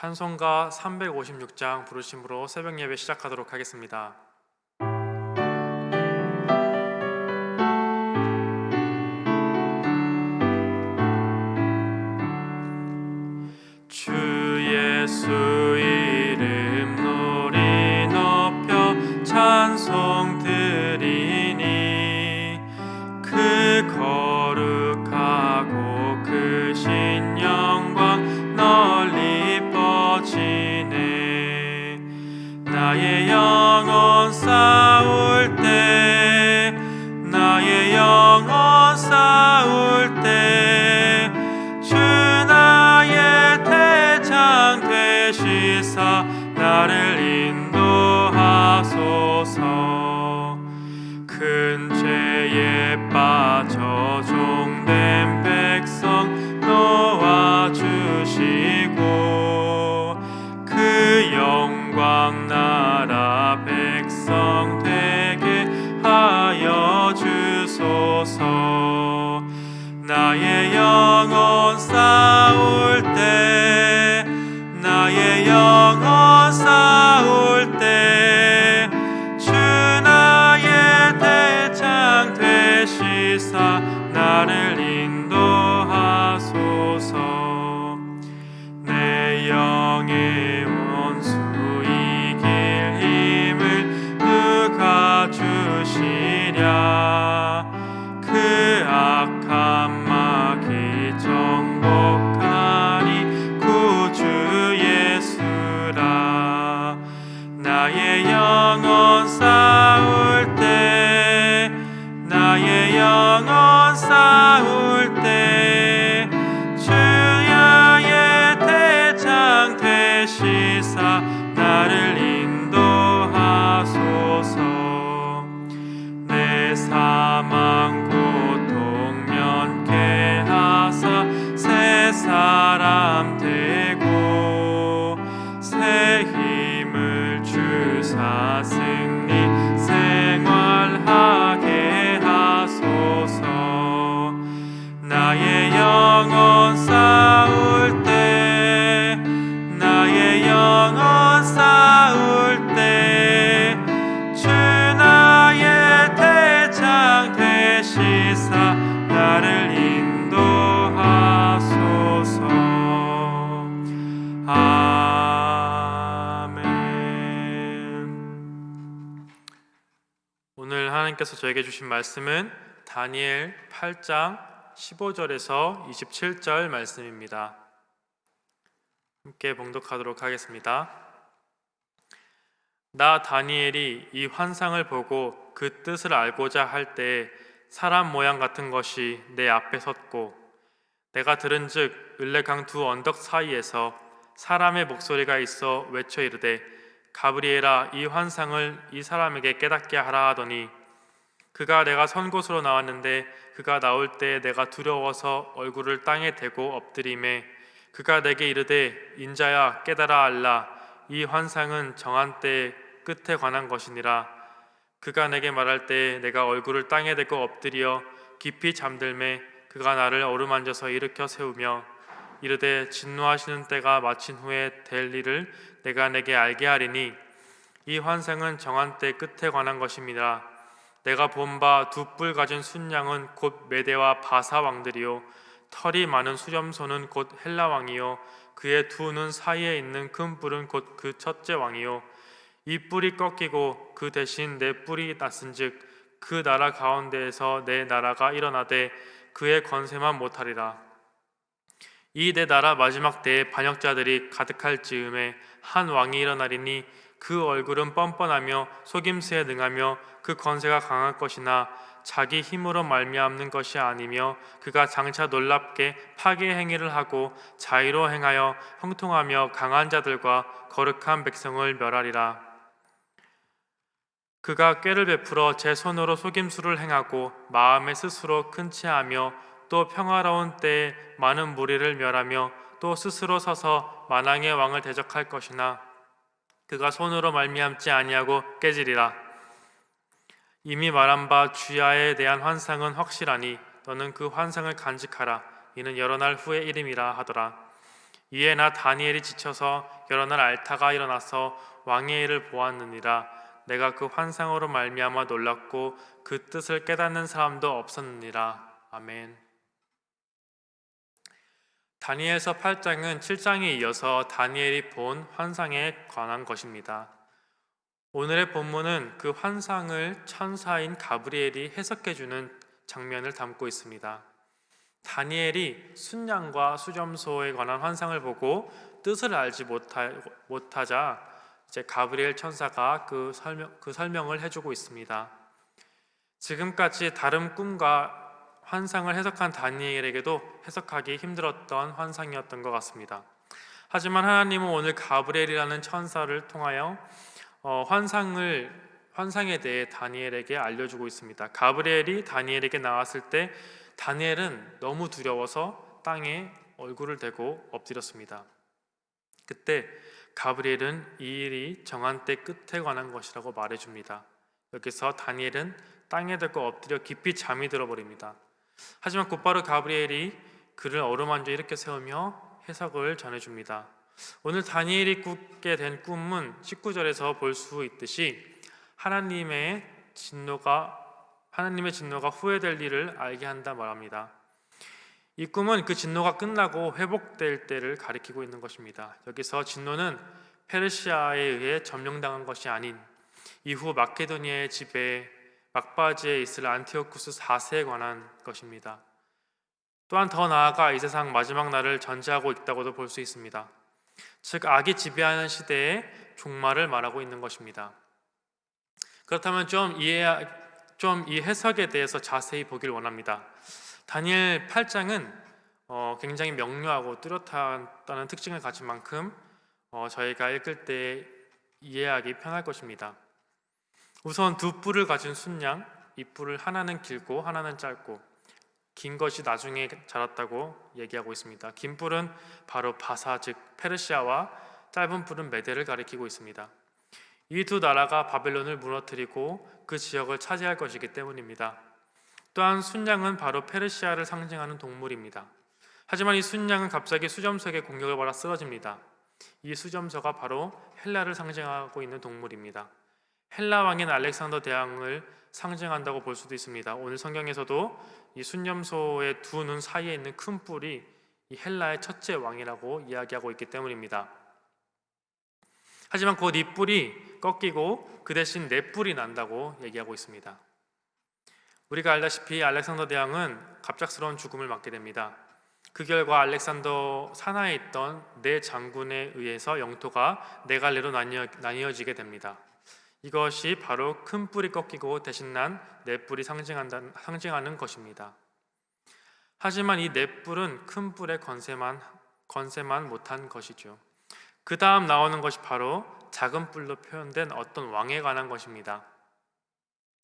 찬송가 356장 부르심으로 새벽 예배 시작하도록 하겠습니다. 주 예수 이름 노리 높여 찬송 드리니 그 거룩하고 크신 영광 널리 뻗치네. 나의 영혼 싸울 때 나의 영혼 싸울 때 주 나의 대장 되시사 나를 인도하소서. 큰 죄에 빠져 종된 백성 놓아주시고 그 영광 나라 백성 되게 하여 주소서. 나의 영혼 싸울 때 나의 영혼 싸울 때 주 나의 대장 되시사 나를 인도하소서. 내 영의 원수 이길 힘을 누가 주시랴. 그 악한 마귀 정복하니 구주 예수라. 나의 영혼 싸울 때 나의 영혼 싸울 때 주야의 대장 되시사 나를 인도하소서. 내 사망 고통 면케 하사 새 사람 되고 새 힘을 주사 승리 생활하게 하소서. 나의 영혼 싸울 때 나의 영혼 싸울 때 주 나의 대장 되시사 나를 인도하소서. 아멘. 오늘 하나님께서 저에게 주신 말씀은 다니엘 8장 15절에서 27절 말씀입니다. 함께 봉독하도록 하겠습니다. 나 다니엘이 이 환상을 보고 그 뜻을 알고자 할 때 사람 모양 같은 것이 내 앞에 섰고 내가 들은즉 을레강 두 언덕 사이에서 사람의 목소리가 있어 외쳐 이르되 가브리엘아 이 환상을 이 사람에게 깨닫게 하라 하더니 그가 내가 선 곳으로 나왔는데 그가 나올 때 내가 두려워서 얼굴을 땅에 대고 엎드림에 그가 내게 이르되 인자야 깨달아 알라. 이 환상은 정한 때의 끝에 관한 것이니라. 그가 내게 말할 때 내가 얼굴을 땅에 대고 엎드려 깊이 잠들매 그가 나를 어루만져서 일으켜 세우며 이르되 진노하시는 때가 마친 후에 될 일을 내가 내게 알게 하리니 이 환상은 정한 때 끝에 관한 것입니다. 내가 본 바 두 뿔 가진 순양은 곧 메대와 바사 왕들이요 털이 많은 수렴소는 곧 헬라 왕이요 그의 두 눈 사이에 있는 큰 뿔은 곧 그 첫째 왕이요 이 뿔이 꺾이고 그 대신 내 뿔이 났은즉 그 나라 가운데에서 내 나라가 일어나되 그의 권세만 못하리라. 이 내 나라 마지막 때에 반역자들이 가득할 즈음에 한 왕이 일어나리니 그 얼굴은 뻔뻔하며 속임수에 능하며 그 권세가 강할 것이나 자기 힘으로 말미암는 것이 아니며 그가 장차 놀랍게 파괴 행위를 하고 자의로 행하여 형통하며 강한 자들과 거룩한 백성을 멸하리라. 그가 꾀를 베풀어 제 손으로 속임수를 행하고 마음에 스스로 큰 체하며 또 평화로운 때에 많은 무리를 멸하며 또 스스로 서서 만왕의 왕을 대적할 것이나 그가 손으로 말미암지 아니하고 깨지리라. 이미 말한 바 주야에 대한 환상은 확실하니 너는 그 환상을 간직하라. 이는 여러 날 후의 일임이라 하더라. 이에 나 다니엘이 지쳐서 여러 날 앓다가 일어나서 왕의 일을 보았느니라. 내가 그 환상으로 말미암아 놀랐고 그 뜻을 깨닫는 사람도 없었느니라. 아멘. 다니엘서 8장은 7장에 이어서 다니엘이 본 환상에 관한 것입니다. 오늘의 본문은 그 환상을 천사인 가브리엘이 해석해주는 장면을 담고 있습니다. 다니엘이 순양과 수점소에 관한 환상을 보고 뜻을 알지 못하자 이제 가브리엘 천사가 그 설명을 해주고 있습니다. 지금까지 다른 꿈과 환상을 해석한 다니엘에게도 해석하기 힘들었던 환상이었던 것 같습니다. 하지만 하나님은 오늘 가브리엘이라는 천사를 통하여 환상에 대해 다니엘에게 알려주고 있습니다. 가브리엘이 다니엘에게 나왔을 때 다니엘은 너무 두려워서 땅에 얼굴을 대고 엎드렸습니다. 그때 가브리엘은 이 일이 정한 때 끝에 관한 것이라고 말해줍니다. 여기서 다니엘은 땅에 대고 엎드려 깊이 잠이 들어버립니다. 하지만 곧바로 가브리엘이 그를 어루만져 일으켜 세우며 해석을 전해줍니다. 오늘 다니엘이 꾸게 된 꿈은 19절에서 볼 수 있듯이 하나님의 진노가 후회될 일을 알게 한다 말합니다. 이 꿈은 그 진노가 끝나고 회복될 때를 가리키고 있는 것입니다. 여기서 진노는 페르시아에 의해 점령당한 것이 아닌 이후 마케도니아의 지배 막바지에 있을 안티오쿠스 4세에 관한 것입니다. 또한 더 나아가 이 세상 마지막 날을 전제하고 있다고도 볼 수 있습니다. 즉 악이 지배하는 시대의 종말을 말하고 있는 것입니다. 그렇다면 좀 이 해석에 대해서 자세히 보길 원합니다. 다니엘 8장은 굉장히 명료하고 뚜렷하다는 특징을 가진 만큼 저희가 읽을 때 이해하기 편할 것입니다. 우선 두 뿔을 가진 순양, 이 뿔을 하나는 길고 하나는 짧고 긴 것이 나중에 자랐다고 얘기하고 있습니다. 긴 뿔은 바로 바사 즉 페르시아와 짧은 뿔은 메대를 가리키고 있습니다. 이 두 나라가 바벨론을 무너뜨리고 그 지역을 차지할 것이기 때문입니다. 또한 순양은 바로 페르시아를 상징하는 동물입니다. 하지만 이 순양은 갑자기 수점석의 공격을 받아 쓰러집니다. 이 수점서가 바로 헬라를 상징하고 있는 동물입니다. 헬라 왕인 알렉산더 대왕을 상징한다고 볼 수도 있습니다. 오늘 성경에서도 이 순념소의 두 눈 사이에 있는 큰 뿔이 이 헬라의 첫째 왕이라고 이야기하고 있기 때문입니다. 하지만 곧 이 뿔이 꺾이고 그 대신 네 뿔이 난다고 얘기하고 있습니다. 우리가 알다시피 알렉산더 대왕은 갑작스러운 죽음을 맞게 됩니다. 그 결과 알렉산더 산하에 있던 네 장군에 의해서 영토가 네 갈래로 나뉘어지게 됩니다. 이것이 바로 큰 뿔이 꺾이고 대신 난 네 뿔이 상징하는 것입니다. 하지만 이 네 뿔은 큰 뿔의 건세만 못한 것이죠. 그 다음 나오는 것이 바로 작은 뿔로 표현된 어떤 왕에 관한 것입니다.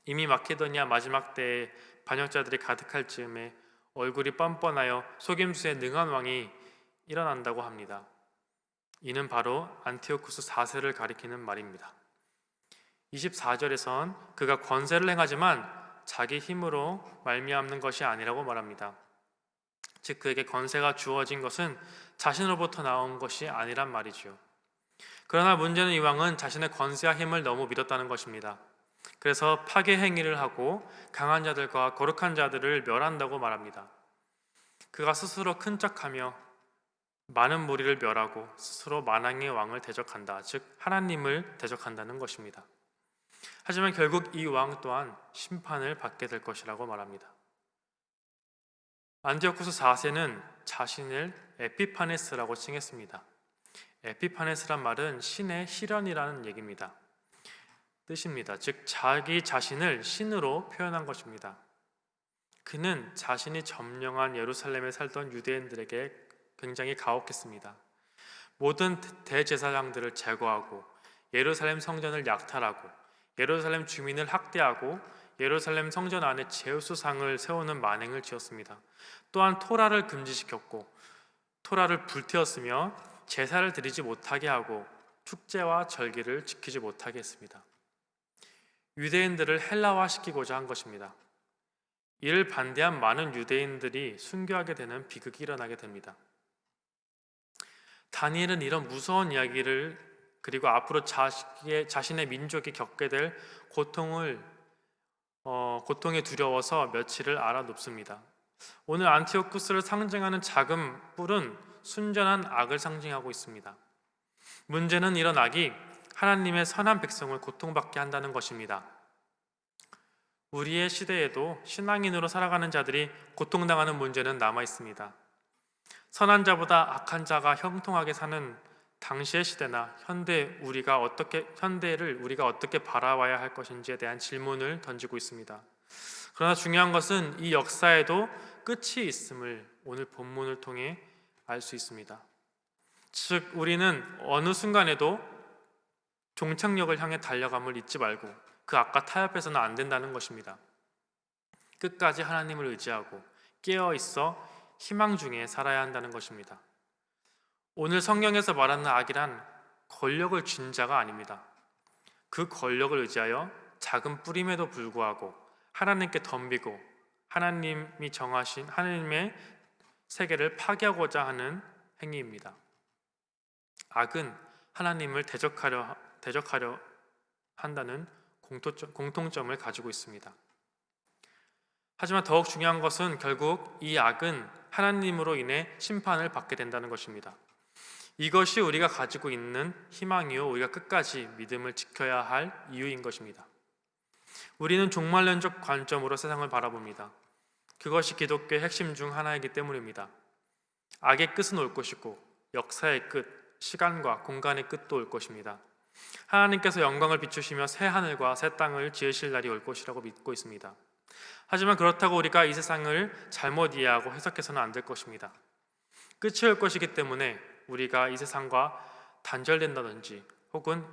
이미 마케도니아 마지막 때에 반역자들이 가득할 즈음에 얼굴이 뻔뻔하여 속임수에 능한 왕이 일어난다고 합니다. 이는 바로 안티오쿠스 4세를 가리키는 말입니다. 24절에선 그가 권세를 행하지만 자기 힘으로 말미암는 것이 아니라고 말합니다. 즉 그에게 권세가 주어진 것은 자신으로부터 나온 것이 아니란 말이지요. 그러나 문제는 이 왕은 자신의 권세와 힘을 너무 믿었다는 것입니다. 그래서 파괴 행위를 하고 강한 자들과 거룩한 자들을 멸한다고 말합니다. 그가 스스로 큰 척하며 많은 무리를 멸하고 스스로 만왕의 왕을 대적한다. 즉 하나님을 대적한다는 것입니다. 하지만 결국 이 왕 또한 심판을 받게 될 것이라고 말합니다. 안티오쿠스 4세는 자신을 에피파네스라고 칭했습니다. 에피파네스란 말은 신의 실현이라는 얘기입니다. 뜻입니다. 즉 자기 자신을 신으로 표현한 것입니다. 그는 자신이 점령한 예루살렘에 살던 유대인들에게 굉장히 가혹했습니다. 모든 대제사장들을 제거하고 예루살렘 성전을 약탈하고 예루살렘 주민을 학대하고 예루살렘 성전 안에 제우스상을 세우는 만행을 지었습니다. 또한 토라를 금지시켰고 토라를 불태웠으며 제사를 드리지 못하게 하고 축제와 절기를 지키지 못하게 했습니다. 유대인들을 헬라화시키고자 한 것입니다. 이를 반대한 많은 유대인들이 순교하게 되는 비극이 일어나게 됩니다. 다니엘은 이런 무서운 이야기를, 그리고 앞으로 자신의 민족이 겪게 될 고통에 두려워서 며칠을 알아눕습니다. 오늘 안티오쿠스를 상징하는 작은 뿔은 순전한 악을 상징하고 있습니다. 문제는 이런 악이 하나님의 선한 백성을 고통받게 한다는 것입니다. 우리의 시대에도 신앙인으로 살아가는 자들이 고통당하는 문제는 남아 있습니다. 선한 자보다 악한 자가 형통하게 사는 당시의 시대나 현대를 우리가 어떻게 바라봐야 할 것인지에 대한 질문을 던지고 있습니다. 그러나 중요한 것은 이 역사에도 끝이 있음을 오늘 본문을 통해 알 수 있습니다. 즉, 우리는 어느 순간에도 종착역을 향해 달려감을 잊지 말고 그 악과 타협해서는 안 된다는 것입니다. 끝까지 하나님을 의지하고 깨어 있어 희망 중에 살아야 한다는 것입니다. 오늘 성경에서 말하는 악이란 권력을 쥔 자가 아닙니다. 그 권력을 의지하여 작은 뿌림에도 불구하고 하나님께 덤비고 하나님이 정하신 하나님의 세계를 파괴하고자 하는 행위입니다. 악은 하나님을 대적하려 한다는 공통점을 가지고 있습니다. 하지만 더욱 중요한 것은 결국 이 악은 하나님으로 인해 심판을 받게 된다는 것입니다. 이것이 우리가 가지고 있는 희망이요, 우리가 끝까지 믿음을 지켜야 할 이유인 것입니다. 우리는 종말론적 관점으로 세상을 바라봅니다. 그것이 기독교의 핵심 중 하나이기 때문입니다. 악의 끝은 올 것이고 역사의 끝, 시간과 공간의 끝도 올 것입니다. 하나님께서 영광을 비추시며 새 하늘과 새 땅을 지으실 날이 올 것이라고 믿고 있습니다. 하지만 그렇다고 우리가 이 세상을 잘못 이해하고 해석해서는 안 될 것입니다. 끝이 올 것이기 때문에 우리가 이 세상과 단절된다든지 혹은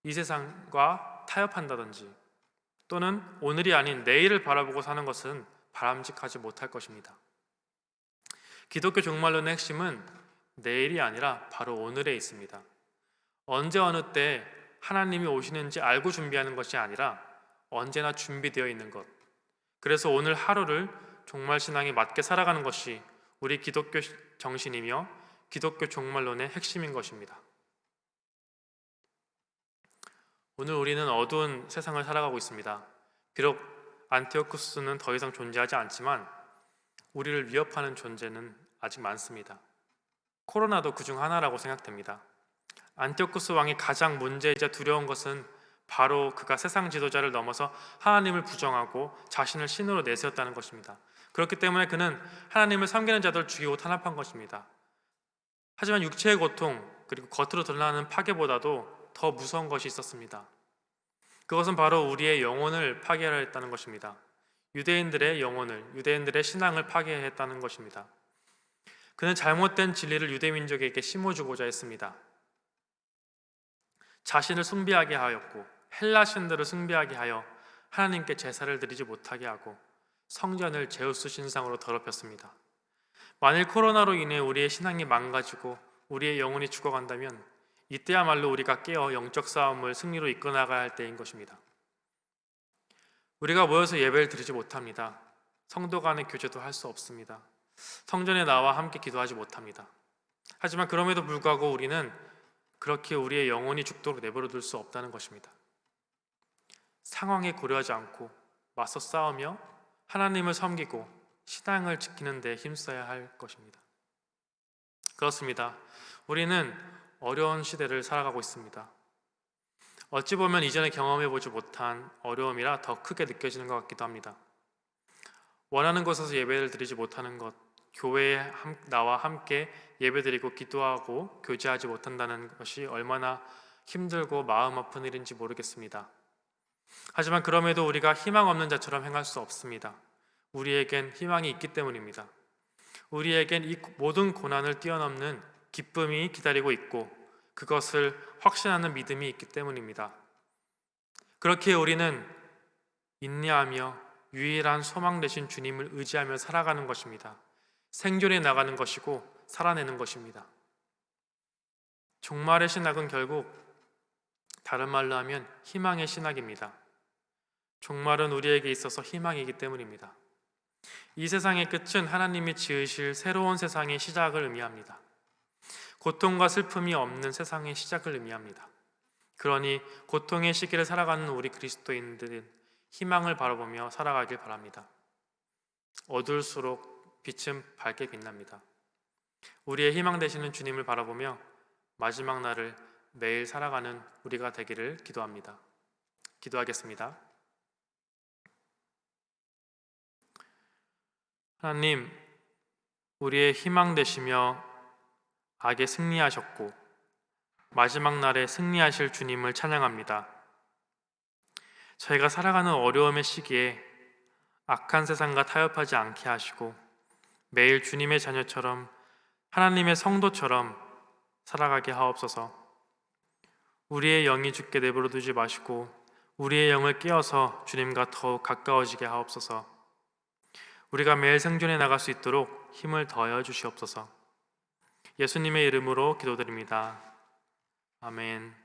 이 세상과 타협한다든지 또는 오늘이 아닌 내일을 바라보고 사는 것은 바람직하지 못할 것입니다. 기독교 종말론의 핵심은 내일이 아니라 바로 오늘에 있습니다. 언제 어느 때 하나님이 오시는지 알고 준비하는 것이 아니라 언제나 준비되어 있는 것. 그래서 오늘 하루를 종말신앙에 맞게 살아가는 것이 우리 기독교 정신이며 기독교 종말론의 핵심인 것입니다. 오늘 우리는 어두운 세상을 살아가고 있습니다. 비록 안티오쿠스는 더 이상 존재하지 않지만 우리를 위협하는 존재는 아직 많습니다. 코로나도 그중 하나라고 생각됩니다. 안티오쿠스 왕이 가장 문제이자 두려운 것은 바로 그가 세상 지도자를 넘어서 하나님을 부정하고 자신을 신으로 내세웠다는 것입니다. 그렇기 때문에 그는 하나님을 섬기는 자들을 죽이고 탄압한 것입니다. 하지만 육체의 고통 그리고 겉으로 드러나는 파괴보다도 더 무서운 것이 있었습니다. 그것은 바로 우리의 영혼을 파괴하려 했다는 것입니다. 유대인들의 신앙을 파괴했다는 것입니다. 그는 잘못된 진리를 유대민족에게 심어주고자 했습니다. 자신을 숭배하게 하였고 헬라 신들을 숭배하게 하여 하나님께 제사를 드리지 못하게 하고 성전을 제우스 신상으로 더럽혔습니다. 만일 코로나로 인해 우리의 신앙이 망가지고 우리의 영혼이 죽어간다면 이때야말로 우리가 깨어 영적 싸움을 승리로 이끌어나가야 할 때인 것입니다. 우리가 모여서 예배를 드리지 못합니다. 성도 간의 교제도 할 수 없습니다. 성전에 나와 함께 기도하지 못합니다. 하지만 그럼에도 불구하고 우리는 그렇게 우리의 영혼이 죽도록 내버려둘 수 없다는 것입니다. 상황에 고려하지 않고 맞서 싸우며 하나님을 섬기고 신앙을 지키는 데 힘써야 할 것입니다. 그렇습니다. 우리는 어려운 시대를 살아가고 있습니다. 어찌 보면 이전에 경험해보지 못한 어려움이라 더 크게 느껴지는 것 같기도 합니다. 원하는 곳에서 예배를 드리지 못하는 것, 교회에 나와 함께 예배드리고 기도하고 교제하지 못한다는 것이 얼마나 힘들고 마음 아픈 일인지 모르겠습니다. 하지만 그럼에도 우리가 희망 없는 자처럼 행할 수 없습니다. 우리에겐 희망이 있기 때문입니다. 우리에겐 이 모든 고난을 뛰어넘는 기쁨이 기다리고 있고 그것을 확신하는 믿음이 있기 때문입니다. 그렇게 우리는 인내하며 유일한 소망 되신 주님을 의지하며 살아가는 것입니다. 생존해 나가는 것이고 살아내는 것입니다. 종말의 신학은 결국 다른 말로 하면 희망의 신학입니다. 종말은 우리에게 있어서 희망이기 때문입니다. 이 세상의 끝은 하나님이 지으실 새로운 세상의 시작을 의미합니다. 고통과 슬픔이 없는 세상의 시작을 의미합니다. 그러니 고통의 시기를 살아가는 우리 그리스도인들은 희망을 바라보며 살아가길 바랍니다. 어두울수록 빛은 밝게 빛납니다. 우리의 희망 되시는 주님을 바라보며 마지막 날을 매일 살아가는 우리가 되기를 기도합니다. 기도하겠습니다. 하나님, 우리의 희망 되시며 악에 승리하셨고 마지막 날에 승리하실 주님을 찬양합니다. 저희가 살아가는 어려움의 시기에 악한 세상과 타협하지 않게 하시고 매일 주님의 자녀처럼 하나님의 성도처럼 살아가게 하옵소서. 우리의 영이 죽게 내버려 두지 마시고 우리의 영을 깨어서 주님과 더욱 가까워지게 하옵소서. 우리가 매일 생존해 나갈 수 있도록 힘을 더하여 주시옵소서. 예수님의 이름으로 기도드립니다. 아멘.